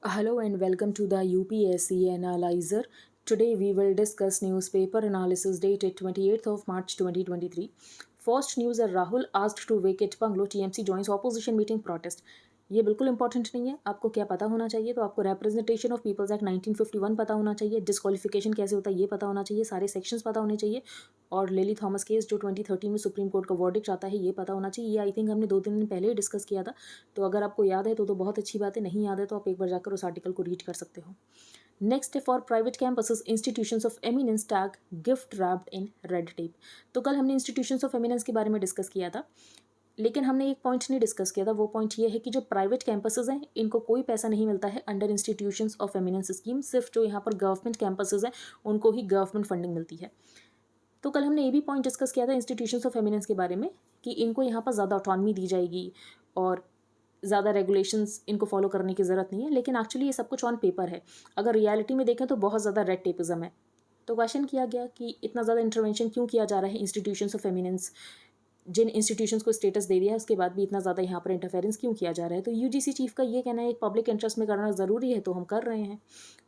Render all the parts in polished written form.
Hello and welcome to the UPSC Analyzer. Today we will discuss newspaper analysis dated 28th of March 2023. First news है Rahul asked to vacate bungalow TMC joins opposition meeting protest. ये बिल्कुल important नहीं है, आपको क्या पता होना चाहिए? तो आपको रिप्रेजेंटेशन ऑफ पीपल्स एक्ट 1951 पता होना चाहिए, डिस्क्वालिफिकेशन कैसे होता है ये पता होना चाहिए, सारे सेक्शंस पता होने चाहिए और लेली थॉमस केस जो 2013 में सुप्रीम कोर्ट का वर्डिक्ट आता है ये पता होना चाहिए। ये आई थिंक हमने 2-3 दिन पहले ही डिस्कस किया था, तो अगर आपको याद है तो बहुत अच्छी बात है, नहीं याद है तो आप एक बार जाकर उस आर्टिकल को रीड कर सकते हो। नेक्स्ट है for private campuses institutions of eminence tag gift wrapped in red tape. तो कल हमने इंस्टीट्यूशंस ऑफ एमिनेंस के बारे में डिस्कस किया था, लेकिन हमने एक पॉइंट नहीं डिस्कस किया था। वो पॉइंट ये है कि जो प्राइवेट कैंपसेस हैं इनको कोई पैसा नहीं मिलता है under institutions of eminence scheme, सिर्फ जो यहाँ पर गवर्नमेंट कैंपसेस हैं उनको ही गवर्नमेंट फंडिंग मिलती है। तो कल हमने ये भी पॉइंट डिस्कस किया था इंस्टीट्यूशंस ऑफ एमिनेंस के बारे में कि इनको यहाँ पर ज़्यादा ऑटोनॉमी दी जाएगी और ज़्यादा रेगुलेशंस इनको फॉलो करने की ज़रूरत नहीं है, लेकिन एक्चुअली ये सब कुछ ऑन पेपर है। अगर रियलिटी में देखें तो बहुत ज़्यादा रेड टेपिज्म है। तो क्वेश्चन किया गया कि इतना ज़्यादा इंटरवेंशन क्यों किया जा रहा है इंस्टीट्यूशंस ऑफ एमिनेंस, जिन इंस्टीट्यूशंस को स्टेटस दे दिया है उसके बाद भी इतना ज़्यादा यहाँ पर इंटरफेरेंस क्यों किया जा रहा है। तो यूजीसी चीफ का ये कहना है एक पब्लिक इंटरेस्ट में करना ज़रूरी है तो हम कर रहे हैं।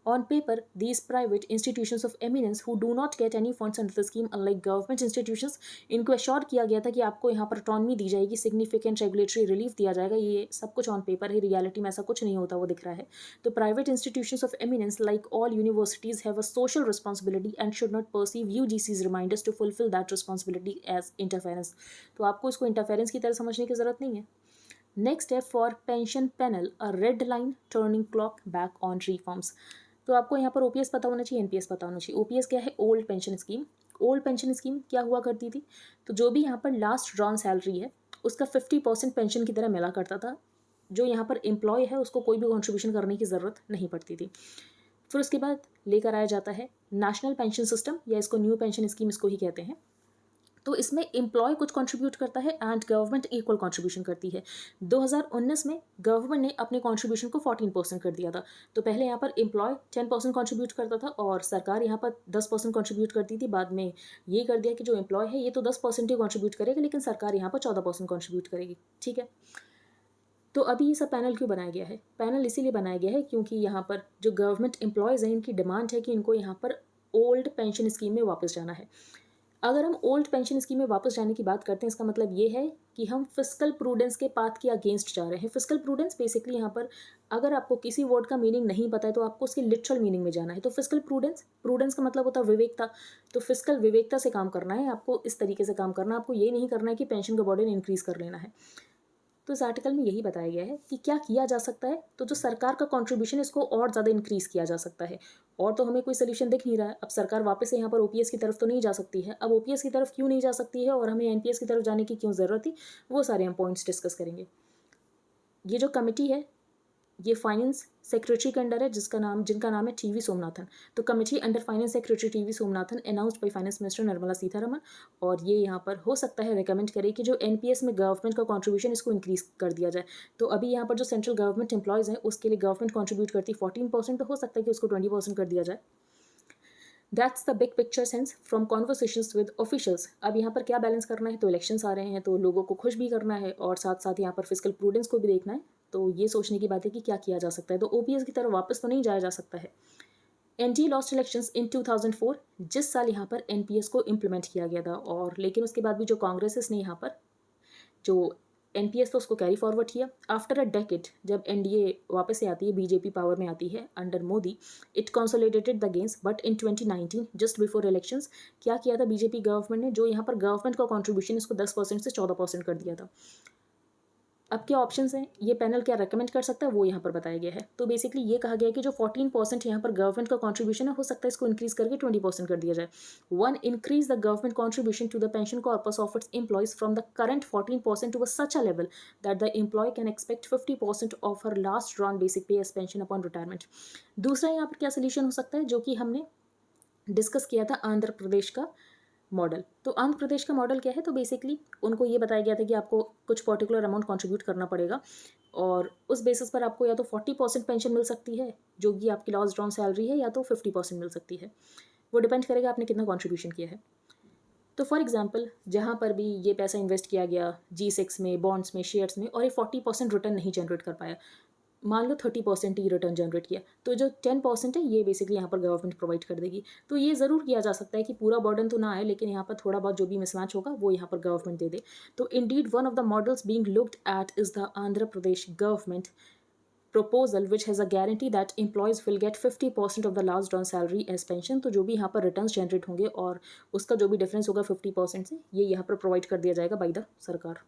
On paper these private institutions of eminence who do not get any funds under the scheme unlike government institutions, इनको एश्योर किया गया था कि आपको यहाँ पर ऑटोनॉमी दी जाएगी, सिग्निफिकेंट रेगुलेटरी रिलीफ दिया जाएगा। ये सब कुछ ऑन पेपर है, रियलिटी में ऐसा कुछ नहीं होता वो दिख रहा है। तो private institutions of eminence like all universities have a social responsibility and should not perceive UGC's reminders to fulfil that responsibility as interference. तो आपको इसको इंटरफेरेंस की तरह समझने की जरूरत नहीं है। नेक्स्ट है for pension panel a red line turning clock back on reforms. तो आपको यहाँ पर ओपीएस पता होना चाहिए, एनपीएस पता होना चाहिए। ओपीएस क्या है? Old pension scheme. Old pension scheme क्या हुआ करती थी? तो जो भी यहाँ पर लास्ट ड्रॉन सैलरी है उसका 50% पेंशन की तरह मिला करता था। जो यहाँ पर एम्प्लॉय है उसको कोई भी कॉन्ट्रीब्यूशन करने की ज़रूरत नहीं पड़ती थी। फिर उसके बाद लेकर आया जाता है नेशनल पेंशन सिस्टम, या इसको न्यू पेंशन स्कीम इसको ही कहते हैं। तो इसमें एम्प्लॉय कुछ कंट्रीब्यूट करता है एंड गवर्नमेंट इक्वल कंट्रीब्यूशन करती है। 2019 में गवर्नमेंट ने अपने कंट्रीब्यूशन को 14% कर दिया था। तो पहले यहाँ पर एम्प्लॉय 10% कंट्रीब्यूट करता था और सरकार यहाँ पर 10% कंट्रीब्यूट करती थी। बाद में ये कर दिया कि जो एम्प्लॉय है ये तो 10% ही कंट्रीब्यूट करेगा, लेकिन सरकार यहाँ पर 14% कंट्रीब्यूट करेगी। ठीक है। तो अभी ये सब पैनल क्यों बनाया गया है? पैनल इसीलिए बनाया गया है क्योंकि यहाँ पर जो गवर्नमेंट एम्प्लॉयज़ हैं इनकी डिमांड है कि इनको यहाँ पर ओल्ड पेंशन स्कीम में वापस जाना है। अगर हम ओल्ड पेंशन स्कीम में वापस जाने की बात करते हैं इसका मतलब ये है कि हम फिस्कल प्रूडेंस के पाथ के अगेंस्ट जा रहे हैं। फिस्कल प्रूडेंस बेसिकली यहाँ पर अगर आपको किसी वर्ड का मीनिंग नहीं पता है तो आपको उसकी लिटरल मीनिंग में जाना है। तो फिस्कल प्रूडेंस, प्रूडेंस का मतलब होता है विवेकता। तो फिस्कल विवेकता से काम करना है आपको, इस तरीके से काम करना है आपको। ये नहीं करना है कि पेंशन का बर्डन इंक्रीज कर लेना है। तो इस आर्टिकल में यही बताया गया है कि क्या किया जा सकता है। तो जो सरकार का कंट्रीब्यूशन है इसको और ज़्यादा इंक्रीज़ किया जा सकता है। और तो हमें कोई सोल्यूशन दिख नहीं रहा है। अब सरकार वापस से यहाँ पर ओपीएस की तरफ तो नहीं जा सकती है। अब ओपीएस की तरफ क्यों नहीं जा सकती है और हमें एनपीएस की तरफ जाने की क्यों ज़रूरत थी, वो सारे हम पॉइंट्स डिस्कस करेंगे। ये जो कमेटी है ये फाइनेंस सेक्रेटरी के अंडर है जिनका नाम है टीवी सोमनाथन। तो committee under finance secretary TV Somanathan announced by finance minister Nirmala Sitharaman. और ये यहाँ पर हो सकता है रिकमेंड करे कि जो एनपीएस में गवर्नमेंट का कंट्रीब्यूशन इसको इंक्रीज कर दिया जाए। तो अभी यहाँ पर जो सेंट्रल गवर्नमेंट एम्प्लॉयज़ हैं उसके लिए गवर्नमेंट कंट्रीब्यूट करती 14%, तो हो सकता है कि उसको 20% कर दिया जाए। That's the big picture sense from conversations with officials. अब यहाँ पर क्या बैलेंस करना है? तो इलेक्शंस आ रहे हैं तो लोगों को खुश भी करना है और साथ साथ यहाँ पर फिजिकल प्रूडेंस को भी देखना है। तो ये सोचने की बात है कि क्या किया जा सकता है। तो ओपीएस की तरफ वापस तो नहीं जाया जा सकता है। एनडीए लॉस्ट इलेक्शंस इन 2004, जिस साल यहाँ पर एनपीएस को इम्प्लीमेंट किया गया था, और लेकिन उसके बाद भी जो कांग्रेस ने यहाँ पर जो एनपीएस तो उसको कैरी फॉरवर्ड किया। आफ्टर अ डेकेड जब एनडीए वापस से आती है, बीजेपी पावर में आती है under Modi, it consolidated the gains. But in 2019 just before elections क्या किया था बीजेपी गवर्नमेंट ने? जो यहाँ पर गवर्नमेंट का कंट्रीब्यूशन इसको 10% से 14% कर दिया था। अब क्या ऑप्शंस हैं, ये पैनल क्या रेकमेंड कर सकता है, वो यहाँ पर बताया गया है। तो बेसिकली ये कहा गया है कि जो 14% यहाँ पर गवर्नमेंट का कंट्रीब्यूशन है, हो सकता है इसको इंक्रीज करके 20% कर दिया जाए। 1. Increase the government contribution to the pension corpus of its employees from the current 14% to such a level that the employee can expect 50% of her last drawn basic pay as pension upon retirement. दूसरा यहाँ पर क्या solution हो सकता है, जो कि हमने डिस्कस किया था आंध्र प्रदेश का मॉडल। तो आंध्र प्रदेश का मॉडल क्या है? तो बेसिकली उनको ये बताया गया था कि आपको कुछ पर्टिकुलर अमाउंट कंट्रीब्यूट करना पड़ेगा और उस बेसिस पर आपको या तो 40% पेंशन मिल सकती है जो कि आपकी लास्ट ड्रॉन सैलरी है, या तो 50% मिल सकती है। वो डिपेंड करेगा आपने कितना कंट्रीब्यूशन किया है। तो फॉर एग्जांपल जहाँ पर भी ये पैसा इन्वेस्ट किया गया G6 में, बॉन्ड्स में, शेयर्स में, और ये 40% रिटर्न नहीं जनरेट कर पाया, मान लो 30% ही रिटर्न जनरेट किया, तो जो 10% है ये बेसिकली यहाँ पर गवर्नमेंट प्रोवाइड कर देगी। तो ये ज़रूर किया जा सकता है कि पूरा बर्डन तो ना आए, लेकिन यहाँ पर थोड़ा बहुत जो भी मिसमैच होगा वो यहाँ पर गवर्नमेंट दे दे। तो Indeed one of the models being looked at is the Andhra Pradesh government proposal which has a guarantee that employees will get 50% of the last drawn salary as pension। तो जो भी यहाँ पर रिटर्न्स जनरेट होंगे और उसका जो भी डिफरेंस होगा 50% से, ये यहाँ पर प्रोवाइड कर दिया जाएगा बाई द सरकार।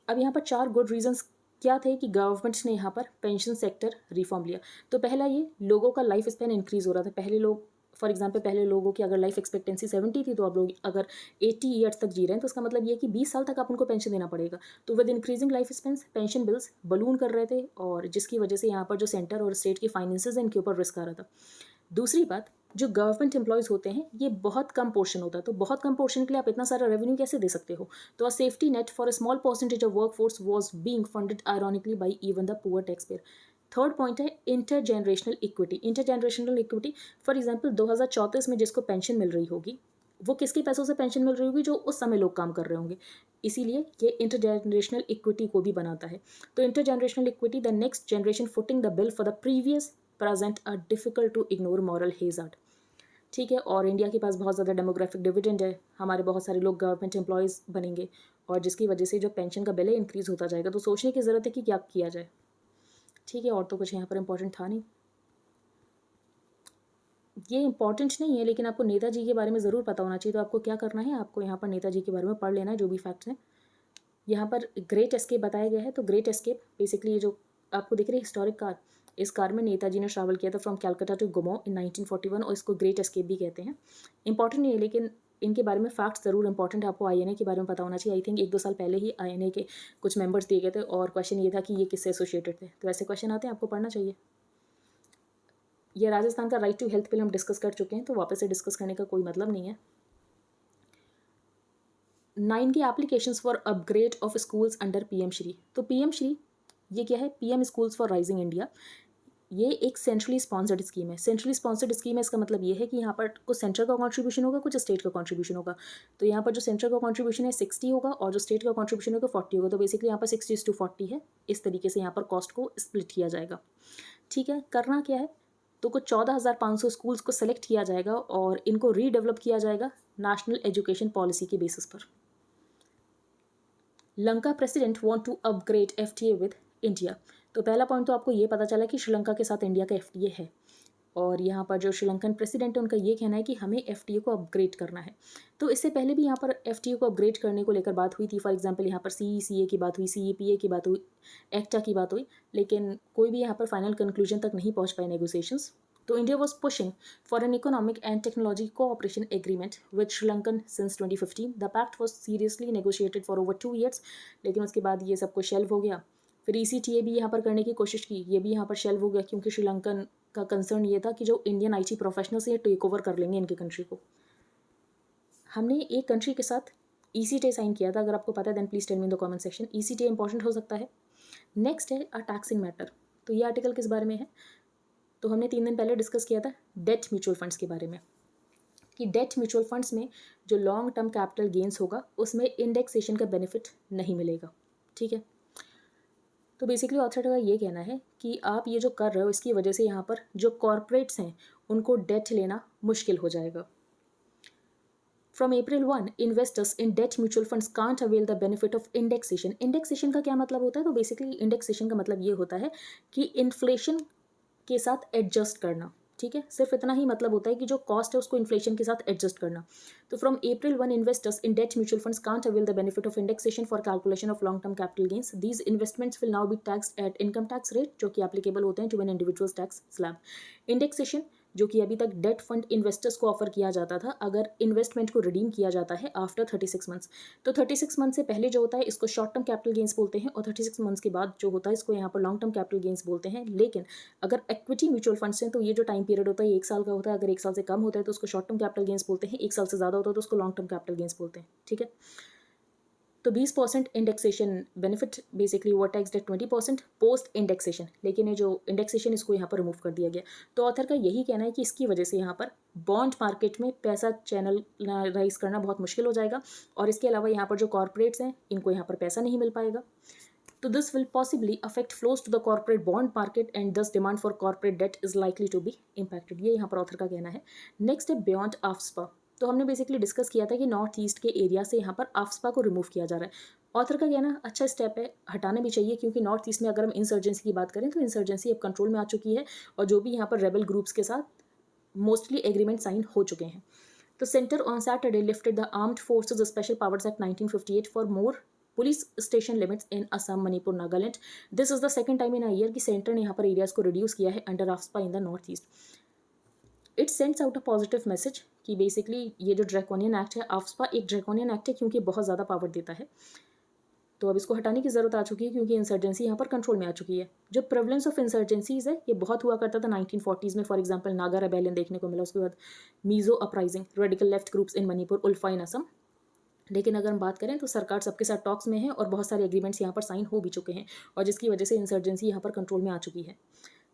अब यहाँ पर 4 गुड रीजंस क्या थे कि गवर्नमेंट ने यहाँ पर पेंशन सेक्टर रिफॉर्म लिया। तो पहला, ये लोगों का लाइफ स्पैन इंक्रीज हो रहा था। पहले लोग, फॉर एग्जाम्पल, पहले लोगों की अगर लाइफ एक्सपेक्टेंसी 70 थी, तो अब लोग अगर 80 ईयर्स तक जी रहे हैं, तो उसका मतलब ये है कि 20 साल तक आप उनको पेंशन देना पड़ेगा। तो with increasing life span pension bills balloon कर रहे थे, और जिसकी वजह से यहाँ पर जो सेंटर और स्टेट की फाइनेंसेज हैं इनके ऊपर रिस्क आ रहा था। दूसरी बात, जो गवर्नमेंट एम्प्लॉयज़ होते हैं ये बहुत कम पोर्शन होता है, तो बहुत कम पोर्शन के लिए आप इतना सारा रेवेन्यू कैसे दे सकते हो। तो a safety net for a small percentage of work force was being funded ironically by even the poor tax payer. Third point है inter generational equity. Inter generational equity, for example 2034 में जिसको pension मिल रही होगी, वो किसके पैसों से pension मिल रही होगी, जो उस समय लोग काम कर रहे होंगे। इसीलिए ये इंटर जनरेशनल इक्विटी को भी बनाता है। तो inter generational equity, the next generation footing the bill for the previous present a difficult to ignore moral hazard. ठीक है, और इंडिया के पास बहुत ज़्यादा डेमोग्राफिक डिविडेंड है, हमारे बहुत सारे लोग गवर्नमेंट एम्प्लॉयज़ बनेंगे, और जिसकी वजह से जो पेंशन का बिल है इंक्रीज़ होता जाएगा। तो सोचने की ज़रूरत है कि क्या किया जाए। ठीक है, और तो कुछ यहाँ पर इंपॉर्टेंट था नहीं। ये इंपॉर्टेंट नहीं है, लेकिन आपको नेताजी के बारे में ज़रूर पता होना चाहिए। तो आपको क्या करना है, आपको यहाँ पर नेताजी के बारे में पढ़ लेना है, जो भी फैक्ट्स हैं। यहाँ पर ग्रेट एस्केप बताया गया है। तो ग्रेट एस्केप बेसिकली ये जो आपको दिख रही है हिस्टोरिक कार, इस कार में नेताजी ने ट्रैवल किया था फ्रॉम कैलकाटा टू गोमो इन 1941, और इसको ग्रेट एस्केप भी कहते हैं। इंपॉर्टेंट नहीं है, लेकिन इनके बारे में फैक्ट्स ज़रूर इंपॉर्टेंट है। आपको आईएनए के बारे में पता होना चाहिए। आई थिंक 1-2 साल पहले ही आईएनए के कुछ मेंबर्स दिए गए थे, और क्वेश्चन ये था कि ये किससे एसोसिएटेड थे। तो ऐसे क्वेश्चन आते हैं, आपको पढ़ना चाहिए। ये राजस्थान का राइट टू हेल्थ बिल हम डिस्कस कर चुके हैं, तो वापस से डिस्कस करने का कोई मतलब नहीं है। 9 की applications for upgrade of schools under PM Shri. तो पीएम श्री ये क्या है, PM schools for rising India. ये एक सेंट्रली स्पॉन्सर्ड स्कीम है। सेंट्रली स्पॉन्सर्ड स्कीम है, इसका मतलब ये है कि यहाँ पर कुछ सेंट्रल का कंट्रीब्यूशन होगा, कुछ स्टेट का कंट्रीब्यूशन होगा। तो यहाँ पर जो सेंट्रल का कंट्रीब्यूशन है 60 होगा, और जो स्टेट का कंट्रीब्यूशन होगा 40 होगा। तो बेसिकली यहाँ पर 60:40 है। इस तरीके से यहाँ पर कॉस्ट को स्प्लिट किया जाएगा। ठीक है, करना क्या है, तो कुछ 14,500 स्कूल्स को सेलेक्ट किया जाएगा, और इनको रीडेवलप किया जाएगा नेशनल एजुकेशन पॉलिसी के बेसिस पर। Lanka president want to upgrade FTA with India. तो पहला पॉइंट तो आपको ये पता चला कि श्रीलंका के साथ इंडिया का एफटीए है, और यहाँ पर जो श्रीलंकन प्रेसिडेंट है उनका ये कहना है कि हमें एफटीए को अपग्रेड करना है। तो इससे पहले भी यहाँ पर एफटीए को अपग्रेड करने को लेकर बात हुई थी। फॉर एग्जांपल यहाँ पर सीईसीए की बात हुई, सीईपीए की बात हुई, एक्टा की बात हुई, लेकिन कोई भी यहाँ पर फाइनल कंक्लूजन तक नहीं पहुँच पाए नेगोशिएशंस। तो India was pushing for an economic and technology cooperation agreement with Sri Lanka since 2015. The pact was seriously negotiated for over 2 years, लेकिन उसके बाद ये सब कुछ शेल्व हो गया। फिर ECTA भी यहाँ पर करने की कोशिश की, ये भी यहाँ पर शेल्व हो गया, क्योंकि श्रीलंकन का कंसर्न ये था कि जो इंडियन IT प्रोफेशनल्स ये टेक ओवर कर लेंगे इनके कंट्री को। हमने एक कंट्री के साथ ECTA साइन किया था, अगर आपको पता है then please tell me in the comment section. ECTA important हो सकता है। नेक्स्ट है अ टैक्सिंग मैटर। तो ये आर्टिकल किस बारे में है, तो हमने 3 दिन पहले डिस्कस किया था डेट म्यूचुअल फंड्स के बारे में, कि डेट म्यूचुअल फंड्स में जो लॉन्ग टर्म कैपिटल गेंस होगा उसमें इंडेक्सेशन का बेनिफिट नहीं मिलेगा। ठीक है, तो बेसिकली ऑथर का ये कहना है कि आप ये जो कर रहे हो इसकी वजह से यहाँ पर जो कॉरपोरेट्स हैं उनको डेट लेना मुश्किल हो जाएगा। From April 1, investors in debt mutual funds can't avail the benefit of indexation. Indexation का क्या मतलब होता है, तो बेसिकली इंडेक्सेशन का मतलब ये होता है कि इन्फ्लेशन के साथ एडजस्ट करना। ठीक है, सिर्फ इतना ही मतलब होता है कि जो कॉस्ट है उसको इन्फ्लेशन के साथ एडजस्ट करना। तो from April 1, investors in debt mutual funds can't avail the benefit of indexation for calculation of long term capital gains. These investments will now be taxed at income tax rate, जो कि applicable होते हैं to an individuals tax slab. Indexation जो कि अभी तक debt fund investors को offer किया जाता था अगर इन्वेस्टमेंट को रिडीम किया जाता है आफ्टर 36 मंथ्स। तो 36 मंथ से पहले जो होता है इसको शॉर्ट टर्म कैपिटल गेंस बोलते हैं, और 36 मंथ्स के बाद जो होता है इसको यहाँ पर लॉन्ग टर्म कैपिटल गेंस बोलते हैं। लेकिन अगर इक्विटी म्यूचुअल फंड्स हैं तो ये जो टाइम पीरियड होता है 1 साल का होता है। अगर 1 साल से कम होता है तो उसको शॉर्ट टर्म कैपिटल गेंस बोलते हैं, 1 साल से ज़्यादा होता है तो उसको लॉन्ग टर्म कैपिटल गेंस बोलते हैं। ठीक है, तो 20% इंडेक्सेशन बेनिफिट बेसिकली वो टैक्स एट 20% पोस्ट इंडेक्सेशन, लेकिन ये जो इंडेक्सेशन इसको यहाँ पर रिमूव कर दिया गया। तो ऑथर का यही कहना है कि इसकी वजह से यहाँ पर बॉन्ड मार्केट में पैसा चैनलाइज करना बहुत मुश्किल हो जाएगा, और इसके अलावा यहाँ पर जो कॉर्पोरेट्स हैं इनको यहाँ पर पैसा नहीं मिल पाएगा। तो this will possibly affect flows to the corporate bond market and thus demand for corporate debt is likely to be impacted. ये यहाँ पर ऑथर का कहना है। नेक्स्ट है बियॉन्ड आफ्सपा। तो हमने बेसिकली डिस्कस किया था कि नॉर्थ ईस्ट के एरिया से यहाँ पर आफ्सपा को रिमूव किया जा रहा है। ऑथर का कहना अच्छा स्टेप है, हटाना भी चाहिए, क्योंकि नॉर्थ ईस्ट में अगर हम इंसर्जेंसी की बात करें तो इंसर्जेंसी अब कंट्रोल में आ चुकी है और जो भी यहाँ पर रेबल ग्रुप्स के साथ मोस्टली एग्रीमेंट साइन हो चुके हैं। तो centre on Saturday lifted the armed forces special powers act 1958 for more police station limits in Assam, Manipur, Nagaland. This is the second time in a year कि सेंटर ने यहाँ पर एरियाज को रिड्यूस किया है under AFSPA in the north east. It sends out a positive message कि basically ये जो ड्रैकोनियन एक्ट है, आफ्सपा एक ड्रैकोनियन एक्ट है क्योंकि बहुत ज़्यादा पावर देता है, तो अब इसको हटाने की ज़रूरत आ चुकी है क्योंकि इंसर्जेंसी यहाँ पर कंट्रोल में आ चुकी है। जो प्रेवलेंस ऑफ इंसर्जेंसीज है ये बहुत हुआ करता था 1940s में, फॉर एग्जांपल नागा रेबेलियन देखने को मिला, उसके बाद Mizo uprising, radical left groups in Manipur, ULFA in Assam. लेकिन अगर हम बात करें तो सरकार सबके साथ टॉक्स में है और बहुत सारे एग्रीमेंट्स यहाँ पर साइन हो भी चुके हैं और जिसकी वजह से इंसर्जेंसी यहाँ पर कंट्रोल में आ चुकी है।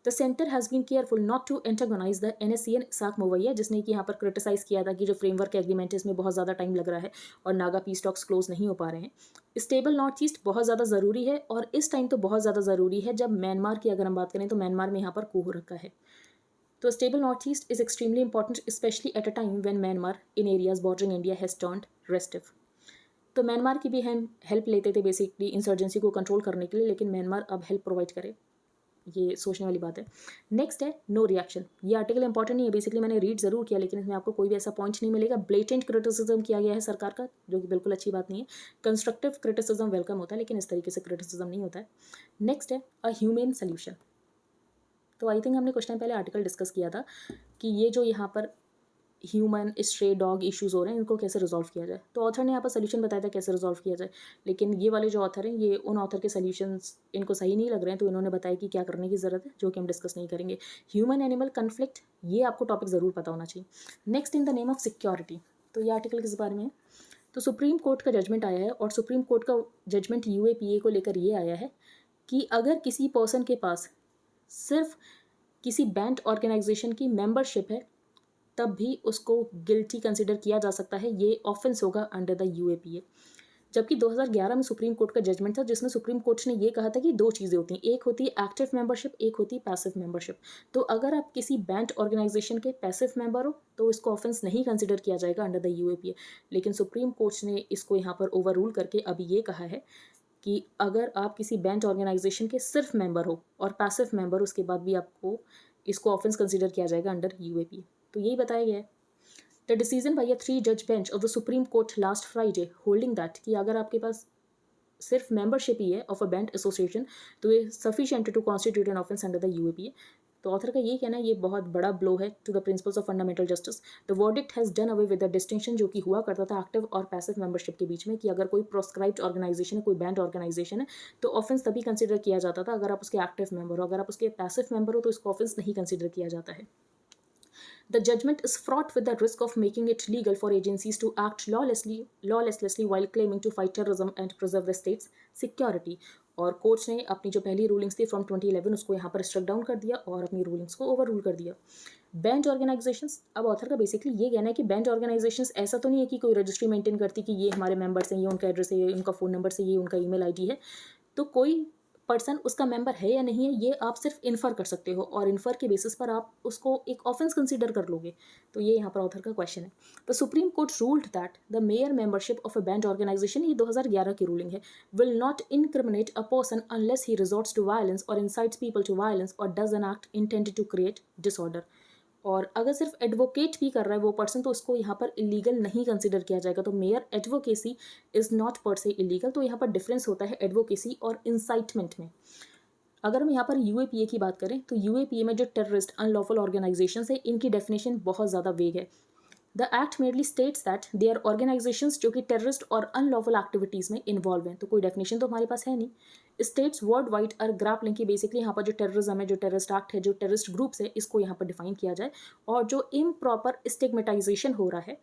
The centre has been careful not to antagonise the NSCN Isak Muivah, जिसने कि यहाँ पर क्रिटिसाइज किया था कि जो फ्रेमवर्क एग्रीमेंट है इसमें बहुत ज़्यादा टाइम लग रहा है और नागा पीस टॉक्स क्लोज नहीं हो पा रहे हैं। स्टेबल नॉर्थ ईस्ट बहुत ज़्यादा ज़रूरी है और इस टाइम तो बहुत ज़्यादा ज़रूरी है जब म्यांमार की अगर हम बात करें तो म्यांमार में यहाँ पर coup हो रखा है। तो stable north east is extremely important specially at a time when Myanmar in areas bordering India has turned restive. तो म्यांमार की भी हम हेल्प लेते थे बेसिकली इंसर्जेंसी को कंट्रोल करने के लिए, लेकिन म्यांमार अब हेल्प प्रोवाइड करे, ये सोचने वाली बात है। नेक्स्ट है नो रिएक्शन। ये आर्टिकल इंपॉर्टेंट नहीं है, बेसिकली मैंने रीड जरूर किया लेकिन इसमें आपको कोई भी ऐसा पॉइंट नहीं मिलेगा। ब्लेटेंट क्रिटिसिज्म किया गया है सरकार का, जो कि बिल्कुल अच्छी बात नहीं है। कंस्ट्रक्टिव क्रिटिसिज्म वेलकम होता है लेकिन इस तरीके से क्रिटिसिज्म नहीं होता है। नेक्स्ट है अ ह्यूमेन सोल्यूशन। तो आई थिंक हमने कुछ टाइम पहले आर्टिकल डिस्कस किया था कि ये जो यहाँ पर ह्यूमन स्ट्रे डॉग इश्यूज़ हो रहे हैं इनको कैसे रिजॉल्व किया जाए। तो ऑथर ने यहाँ पर सोल्यूशन बताया था कैसे रिजॉल्व किया जाए, लेकिन ये वाले जो ऑथर हैं ये उन ऑथर के सोल्यूशंस इनको सही नहीं लग रहे हैं, तो इन्होंने बताया कि क्या करने की ज़रूरत है, जो कि हम डिस्कस नहीं करेंगे। ह्यूमन एनिमल कन्फ्लिक्ट, ये आपको टॉपिक ज़रूर पता होना चाहिए। Next in the name of security. तो ये आर्टिकल किस बारे में है, तो सुप्रीम कोर्ट का जजमेंट आया है और सुप्रीम कोर्ट का जजमेंट UAPA को लेकर ये आया है कि अगर किसी पर्सन के पास सिर्फ किसी बैंड ऑर्गेनाइजेशन की मेंबरशिप है तब भी उसको गिल्टी कंसिडर किया जा सकता है, ये ऑफेंस होगा अंडर द UAPA। जबकि 2011 में सुप्रीम कोर्ट का जजमेंट था जिसमें सुप्रीम कोर्ट ने ये कहा था कि दो चीज़ें होती हैं, एक होती है एक्टिव मेंबरशिप, एक होती है पैसिव मेंबरशिप। तो अगर आप किसी बैंड ऑर्गेनाइजेशन के पैसिव मेंबर हो तो इसको ऑफेंस नहीं कंसिडर किया जाएगा अंडर द UAPA। लेकिन सुप्रीम कोर्ट ने इसको यहाँ पर ओवर रूल करके अभी ये कहा है कि अगर आप किसी बैंड ऑर्गेनाइजेशन के सिर्फ मेंबर हो और पैसिव मेंबर, उसके बाद भी आपको इसको ऑफेंस कंसिडर किया जाएगा अंडर UAPA। तो यही बताया गया है। The decision by a 3-judge bench of the Supreme court last Friday holding that कि अगर आपके पास सिर्फ मेंबरशिप ही है ऑफ अ बैंड एसोसिएशन तो ये sufficient to constitute an offence under the UAPA। तो ऑथर का ये कहना है ये बहुत बड़ा ब्लो है to the principles of fundamental justice. The verdict has done away with the distinction जो कि हुआ करता था एक्टिव और पैसिव मेंबरशिप के बीच में, कि अगर कोई प्रोस्क्राइब्ड ऑर्गेनाइजेशन है, कोई बैंड ऑर्गेनाइजेशन है, तो ऑफेंस तभी कंसिडर किया जाता था अगर आप उसके एक्टिव मेंबर हो। अगर आप उसके पैसिव मेंबर हो तो इसको ऑफेंस नहीं कंसिडर किया जाता है। The judgment is fraught with the risk of making it legal for agencies to act lawlessly while claiming to fight terrorism and preserve the state's security. और कोर्ट ने अपनी जो पहली रूलिंग्स थी फ्रॉम 2011 उसको यहाँ पर स्ट्रक डाउन कर दिया और अपनी रूलिंग्स को ओवर रूल कर दिया। बैंड ऑर्गेनाइजेशंस, अब ऑथर का बेसिकली ये कहना है कि बैंड ऑर्गेनाइजेशंस ऐसा तो नहीं है कि कोई रजिस्ट्री मेंटेन करती कि ये हमारे मेंबर्स हैं, ये उनका एड्रेस है, ये उनका फ़ोन नंबर है, ये उनका ईमेल आईडी है। तो कोई पर्सन उसका मेंबर है या नहीं है ये आप सिर्फ इन्फर कर सकते हो और इन्फर के बेसिस पर आप उसको एक ऑफेंस कंसीडर कर लोगे। तो ये यहाँ पर ऑथर का क्वेश्चन है। The Supreme Court ruled that the mere membership of a banned organisation, ये 2011 की रूलिंग है, will not incriminate a person unless he resorts to violence और इंसाइट्स पीपल टू वायलेंस और does an act intended to create disorder. और अगर सिर्फ advocate भी कर रहा है वो पर्सन तो उसको यहाँ पर इलीगल नहीं कंसिडर किया जाएगा। तो मेयर एडवोकेसी इज़ नॉट पर से इलीगल। तो यहाँ पर डिफरेंस होता है एडवोकेसी और इंसाइटमेंट में। अगर हम यहाँ पर UAPA की बात करें तो UAPA में जो टेररिस्ट अनलॉफुल ऑर्गेनाइजेशन है इनकी डेफिनेशन बहुत ज़्यादा वेग है। The act merely states that they are organisations जो कि टेररिस्ट और अनलॉफुल एक्टिविटीज़ में इन्वॉल्व हैं। तो कोई डेफिनेशन तो हमारे पास है नहीं। States worldwide are grappling की बेसिकली यहाँ पर जो टेररिज्म है, जो टेररिस्ट एक्ट है, जो टेररिस्ट ग्रुप्स है, इसको यहाँ पर डिफाइन किया जाए और जो इम्प्रॉपर स्टिग्मेटाइजेशन हो रहा है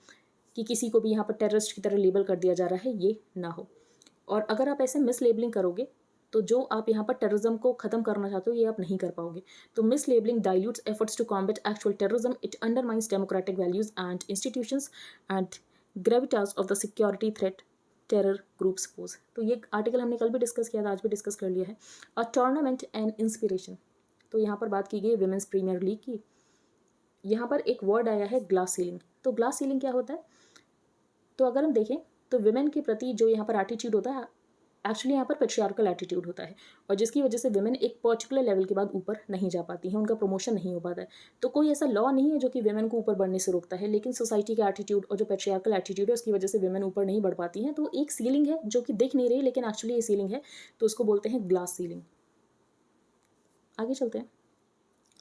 कि किसी को भी यहाँ पर टेररिस्ट की तरह लेबल कर दिया जा रहा है ये ना हो। और अगर आप ऐसे मिस लेबलिंग करोगे तो जो आप यहाँ पर टेररिज्म को ख़त्म करना चाहते हो ये आप नहीं कर पाओगे। तो mislabeling dilutes efforts to combat actual terrorism, it undermines democratic values and institutions and gravitas of the security threat terror groups pose. तो ये आर्टिकल हमने कल भी डिस्कस किया था, आज भी डिस्कस कर लिया है। अ टूर्नामेंट एंड इंस्पिरेशन, तो यहाँ पर बात की गई विमेंस प्रीमियर लीग की। यहाँ पर एक वर्ड आया है ग्लास सीलिंग। तो ग्लास सीलिंग क्या होता है? तो अगर हम देखें तो विमेन के प्रति जो यहाँ पर एटीट्यूड होता है, एक्चुअली यहाँ पर पेट्रियार्कल एटीट्यूड होता है, और जिसकी वजह से विमेन एक पर्टिकुलर लेवल के बाद ऊपर नहीं जा पाती हैं, उनका प्रमोशन नहीं हो पाता है। तो कोई ऐसा लॉ नहीं है जो कि विमेन को ऊपर बढ़ने से रोकता है, लेकिन सोसाइटी का एटीट्यूड और जो पेट्रियार्कल एटीट्यूड है उसकी वजह से विमेन ऊपर नहीं बढ़ पाती हैं। तो एक सीलिंग है जो कि दिख नहीं रही लेकिन एक्चुअली ये सीलिंग है, तो उसको बोलते हैं ग्लास सीलिंग। आगे चलते हैं।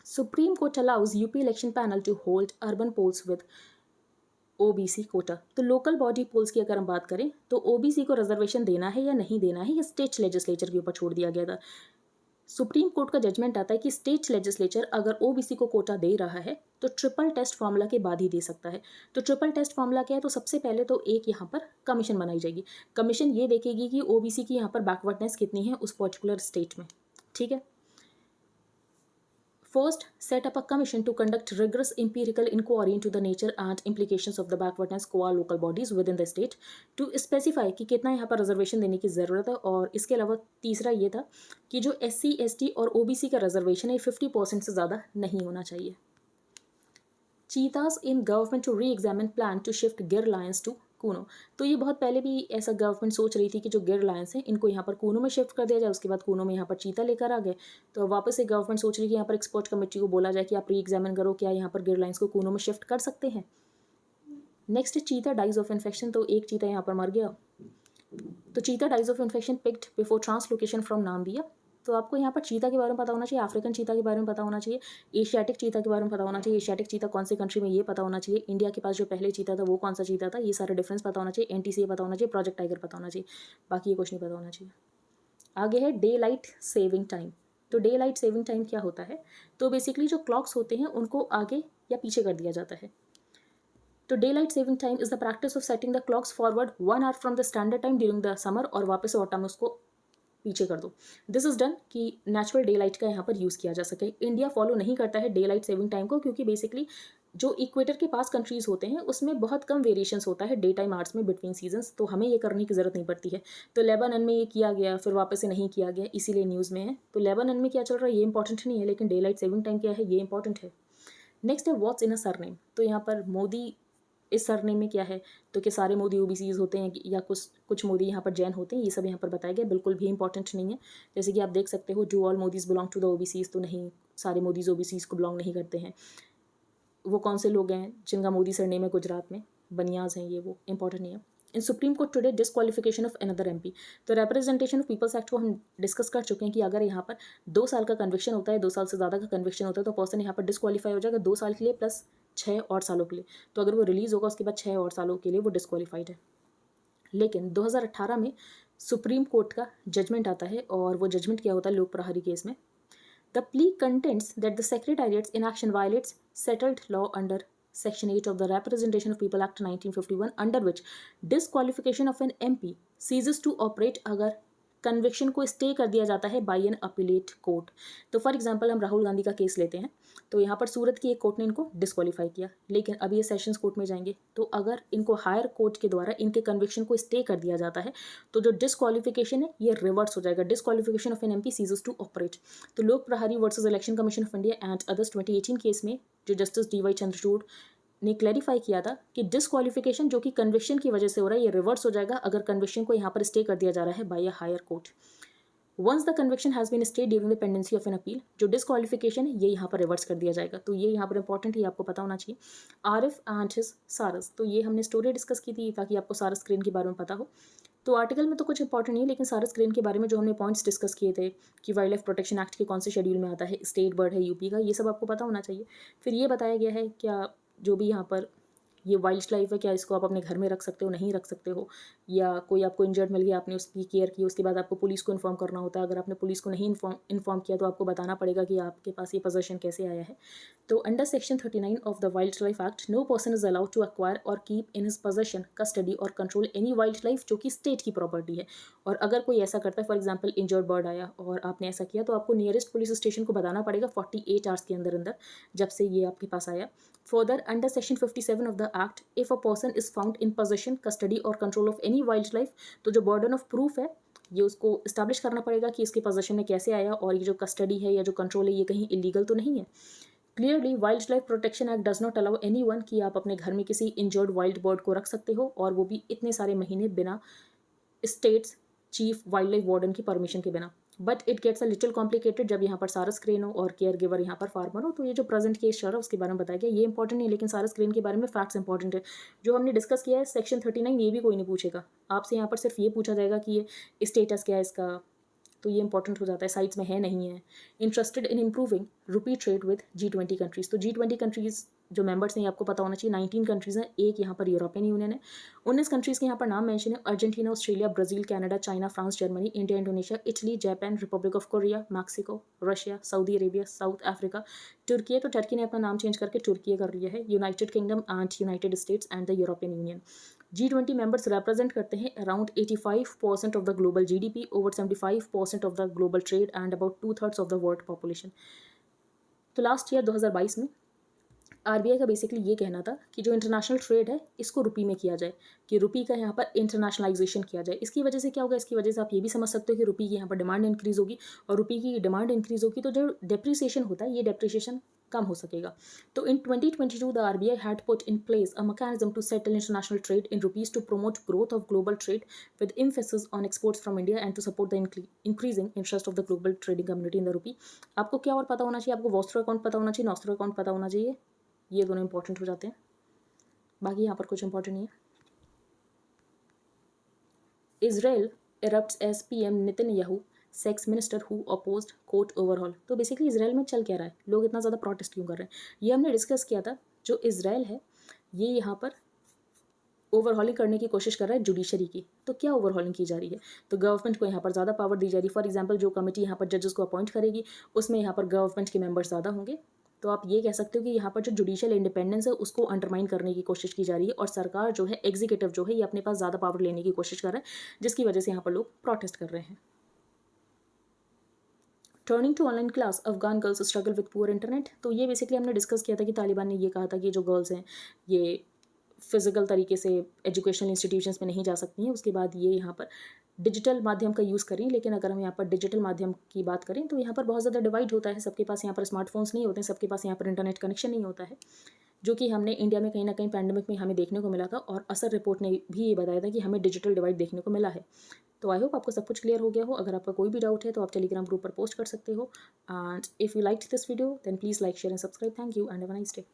Supreme Court allows UP election panel to hold urban polls with OBC quota. तो लोकल बॉडी पोल्स की अगर हम बात करें तो ओबीसी को रिजर्वेशन देना है या नहीं देना है, ये स्टेट लेजिस्लेचर के ऊपर छोड़ दिया गया था। सुप्रीम कोर्ट का जजमेंट आता है कि स्टेट लेजिस्लेचर अगर ओबीसी को कोटा दे रहा है तो ट्रिपल टेस्ट फॉर्मूला के बाद ही दे सकता है। तो ट्रिपल टेस्ट फॉर्मूला क्या है? तो सबसे पहले तो एक यहाँ पर कमीशन बनाई जाएगी। कमीशन ये देखेगी कि ओबीसी की यहाँ पर बैकवर्डनेस कितनी है उस पर्टिकुलर स्टेट में, ठीक है। First, set up a commission to conduct rigorous empirical inquiry into the nature and implications of the backwardness qua local bodies within the state to specify कि कितना यहाँ पर रिजर्वेशन देने की ज़रूरत है। और इसके अलावा तीसरा ये था कि जो SC, ST और OBC का रिजर्वेशन है 50% से ज़्यादा नहीं होना चाहिए। Cheetahs in government to reexamine plan to shift Gir lions to Kuno. तो ये बहुत पहले भी ऐसा गवर्नमेंट सोच रही थी कि जो गिर लायंस है इनको यहाँ पर कूनो में शिफ्ट कर दिया जाए, उसके बाद कूनो में यहाँ पर चीता लेकर आ गए। तो वापस से गवर्नमेंट सोच रही है कि यहाँ पर एक्सपर्ट कमेटी को बोला जाए कि आप री एग्जामिन करो क्या यहाँ पर गिर लायंस को कूनो में शिफ्ट कर सकते हैं। नेक्स्ट चीता डाइज ऑफ इन्फेक्शन। तो एक चीता यहाँ पर मर गया, तो cheetah dies of infection picked before translocation from Namibia. तो आपको यहाँ पर चीता के बारे में पता होना चाहिए, अफ्रीकन चीता के बारे में पता होना चाहिए, एशियाटिक चीता के बारे में पता होना चाहिए। एशियाटिक चीता कौन से कंट्री में ये पता होना चाहिए, इंडिया के पास जो पहले चीता था वो कौन सा चीता था, ये सारे डिफरेंस पता होना चाहिए। NTCA पता होना चाहिए, प्रोजेक्ट टाइगर पता होना चाहिए, बाकी ये कुछ नहीं पता होना चाहिए। आगे है डे लाइट सेविंग टाइम। तो डे लाइट सेविंग टाइम क्या होता है? तो बेसिकली जो क्लॉक्स होते हैं उनको आगे या पीछे कर दिया जाता है। तो day light saving time is the practice of setting the clocks forward 1 our from the standard time during the summer, और वापस से ऑटम में उसको पीछे कर दो। दिस इज डन कि नेचुरल डे लाइट का यहाँ पर यूज़ किया जा सके। इंडिया फॉलो नहीं करता है डे लाइट सेविंग टाइम को, क्योंकि बेसिकली जो इक्वेटर के पास कंट्रीज़ होते हैं उसमें बहुत कम वेरिएशंस होता है डे टाइम आवर्स में बिटवीन सीजन्स, तो हमें ये करने की ज़रूरत नहीं पड़ती है। तो लेबनान में ये किया गया, फिर वापस से नहीं किया गया, इसीलिए न्यूज़ में है। तो लेबनान में क्या चल रहा है ये इंपॉर्टेंट नहीं है, लेकिन डे लाइट सेविंग टाइम क्या है ये इंपॉर्टेंट है। नेक्स्ट है व्हाट्स इन अ सरनेम। तो यहाँ पर मोदी इस सरनेम में क्या है? तो कि सारे मोदी ओबीसीज होते हैं या कुछ मोदी यहाँ पर जैन होते हैं, ये सब यहाँ पर बताया गया, बिल्कुल भी इंपॉर्टेंट नहीं है। जैसे कि आप देख सकते हो do all Modis belong to the OBCs, तो नहीं, सारे मोदीज ओबीसीज को बिलोंग नहीं करते हैं। वो कौन से लोग हैं जिनका मोदी सरनेम है गुजरात में? बनियाज हैं, ये वो इंपॉर्टेंट नहीं है। In supreme court today disqualification of another MP। तो रिप्रेजेंटेशन ऑफ पीपल्स एक्ट को हम डिस्कस कर चुके हैं कि अगर यहाँ पर 2 साल का कन्विक्शन होता है, 2 साल से ज़्यादा का कन्विक्शन होता है, तो पर्सन यहाँ पर डिस्क्वालीफाई हो जाएगा 2 साल के लिए प्लस 6 और सालों के लिए। तो अगर वो रिलीज़ होगा उसके बाद 6 और सालों के लिए वो डिस्क्वालीफाइड है। लेकिन 2018 में सुप्रीम कोर्ट का जजमेंट आता है, और वो जजमेंट क्या होता है लोक प्रहरी केस में? The plea contends that the Secretariat's inaction violates settled law under Section 8 of the Representation of People Act 1951, under which disqualification of an MP ceases to operate अगर कन्विक्शन को स्टे कर दिया जाता है बाई एन अपीलेट कोर्ट। तो for example हम राहुल गांधी का case लेते हैं, तो यहाँ पर सूरत की एक कोर्ट ने इनको डिस्क्वालीफाई किया, लेकिन अब ये सेशंस कोर्ट में जाएंगे, तो अगर इनको हायर कोर्ट के द्वारा इनके कन्विक्शन को स्टे कर दिया जाता है तो जो डिस्क्वालिफिकेशन है ये रिवर्स हो जाएगा। Disqualification of an MP ceases to operate. तो Lok Prahari versus Election Commission of India and others 2018 case में जो जस्टिस DY चंद्रचूड़ ने क्लैरिफाई किया था कि डिस्क्वालिफिकेशन जो कि कन्विक्शन की वजह से हो रहा है ये रिवर्स हो जाएगा अगर कन्विक्शन को यहाँ पर स्टे कर दिया जा रहा है by a higher court. Once the conviction has been stay during the pendency of an appeal, जो डिस्क्वालिफिकेशन है ये यहाँ पर रिवर्स कर दिया जाएगा। तो ये यहाँ पर इंपॉर्टेंट है, आपको पता होना चाहिए। आरिफ एंड हिज सारस, तो ये हमने स्टोरी डिस्कस की थी ताकि आपको सारस स्क्रीन के बारे में पता हो। तो आर्टिकल में तो कुछ इंपॉर्टेंट नहीं है, लेकिन सारस स्क्रीन के बारे में जो हमने पॉइंट्स डिस्कस किए थे कि वाइल्ड लाइफ प्रोटेक्शन एक्ट के कौन से शेड्यूल में आता है, स्टेट बर्ड है यूपी का, ये सब आपको पता होना चाहिए। फिर ये बताया गया है क्या जो भी यहाँ पर ये वाइल्ड लाइफ है क्या इसको आप अपने घर में रख सकते हो, नहीं रख सकते हो, या कोई आपको इंजर्ड मिल गया आपने उसकी केयर की, उसके बाद आपको पुलिस को इन्फॉर्म करना होता है। अगर आपने पुलिस को नहीं इन्फॉर्म किया तो आपको बताना पड़ेगा कि आपके पास ये पोजेशन कैसे आया है। तो under section 39 of the wild life act no person is allowed to acquire और keep in his possession, custody और कंट्रोल एनी वाइल्ड लाइफ जो कि स्टेट की प्रॉपर्टी है। और अगर कोई ऐसा करता है, फॉर एग्जाम्पल इंजर्ड बर्ड आया और आपने ऐसा किया, तो आपको नियरेस्ट पुलिस स्टेशन को बताना पड़ेगा 48 आवर्स के अंदर अंदर जब से ये आपके पास आया। Further under section 57 of the act if a person is found in possession, custody और control of any wild life, तो जो बर्डन ऑफ प्रूफ है ये उसको इस्टेब्लिश करना पड़ेगा कि इसके पोजेशन में कैसे आया और ये जो कस्टडी है या जो कंट्रोल है ये कहीं इलीगल तो नहीं है। Clearly wild life protection act does not allow anyone कि आप अपने घर में किसी इंजर्ड वाइल्ड बर्ड को रख सकते हो, और वो भी इतने सारे महीने बिना states chief wildlife warden की परमिशन के बिना। But it gets a little complicated जब यहाँ पर सारा स्क्रीन हो और केयर गिवर यहाँ पर फार्मर हो। तो ये जो प्रेजेंट केस चल रहा है उसके बारे में बताया गया, ये इंपॉर्टेंट नहीं, लेकिन सारा स्क्रीन के बारे में फैक्ट्स इंपॉर्टेंट है। जो हमने डिस्कस किया है सेक्शन 39 ये भी कोई नहीं पूछेगा आपसे, यहाँ पर सिर्फ ये पूछा जाएगा कि ये स्टेटस क्या है इसका, तो ये इंपॉर्टेंट हो जाता है, साइट्स में है नहीं है। Interested in improving rupee trade with G20 countries, तो G20 कंट्रीज़ जो मेंबर्स हैं ये आपको पता होना चाहिए, 19 कंट्रीज़ हैं, एक यहाँ पर यूरोपियन यूनियन है। 19 कंट्रीज़ के यहाँ पर नाम मेंशन है, Argentina, Australia, Brazil, Canada, China, France, Germany, India, Indonesia, Italy, Japan, Republic of Korea, Mexico, Russia, Saudi Arabia, South Africa, तुर्की है तो टर्की ने अपना नाम चेंज करके तुर्की कर लिया है, United kingdom and United states and the European union. G20 members represent करते हैं around 85% of the global GDP, over 75% of the global trade and about 2/3 of the world population. तो लास्ट ईयर 2022 में RBI का basically ये कहना था कि जो इंटरनेशनल ट्रेड है इसको रुपी में किया जाए, कि रुपी का यहाँ पर इंटरनेशनलाइजेशन किया जाए। इसकी वजह से क्या होगा, इसकी वजह से आप ये भी समझ सकते हो कि रुपी की यहाँ पर डिमांड इंक्रीज़ होगी, और रुपी की डिमांड इंक्रीज़ होगी तो जो डेप्रिसिएशन होता है ये डेप्रिसिएशन कम हो सकेगा। तो in 2022 the RBI had put in place a mechanism to settle international trade in rupees to promote growth of global trade with emphasis on exports from India and to support the increasing interest of the global trading community in the rupee. आपको क्या और पता होना चाहिए, आपको Vostro account पता होना चाहिए, नॉस्ट्रो अकाउंट पता होना चाहिए, ये दोनों इंपॉर्टेंट हो जाते हैं, बाकी यहाँ पर कुछ इंपॉर्टेंट नहीं है। Israel erupts as PM Netanyahu sex minister who opposed court overhaul. तो बेसिकली इसराइल में चल क्या रहा है, लोग इतना ज़्यादा प्रोटेस्ट क्यों कर रहे हैं, ये हमने डिस्कस किया था। जो इसराइल है ये यहाँ पर ओवरहॉलिंग करने की कोशिश कर रहा है जुडिशरी की। तो क्या ओवरहॉलिंग की जा रही है, तो गवर्नमेंट को यहाँ पर ज़्यादा पावर दी जा रही है। फॉर एग्जांपल जो कमेटी यहाँ पर जजेस को अपॉइंट करेगी उसमें यहाँ पर गवर्नमेंट के मेंबर्स ज़्यादा होंगे। तो आप ये कह सकते हो कि यहाँ पर जो जुडिशियल इंडिपेंडेंस है उसको अंडरमाइन करने की कोशिश की जा रही है, और सरकार जो है एग्जीक्यूटिव जो है ये अपने पास ज़्यादा पावर लेने की कोशिश कर रहा है, जिसकी वजह से यहाँ पर लोग प्रोटेस्ट कर रहे हैं। Turning to online class, Afghan girls struggle with poor internet. तो ये बेसिकली हमने डिस्कस किया था कि तालिबान ने ये कहा था कि जो गर्ल्स हैं ये फिजिकल तरीके से एजुकेशनल इंस्टीट्यूशंस में नहीं जा सकती हैं, उसके बाद ये यहाँ पर डिजिटल माध्यम का यूज़ करें। लेकिन अगर हम यहाँ पर डिजिटल माध्यम की बात करें तो यहाँ पर बहुत ज़्यादा डिवाइड होता है, सबके पास यहाँ पर स्मार्टफोन्स नहीं होते हैं, सबके पास यहाँ पर इंटरनेट कनेक्शन नहीं होता है, जो कि हमने इंडिया में कहीं ना कहीं पैंडेमिक में हमें देखने को मिला था, और असर रिपोर्ट ने भी ये बताया था कि हमें डिजिटल डिवाइड देखने को मिला है। तो आई होप आपको सब कुछ क्लियर हो गया हो। अगर आपका कोई भी डाउट है तो आप टेलीग्राम ग्रुप पर पोस्ट कर सकते हो। And if you like this video then please like share and subscribe. Thank you and have a nice day.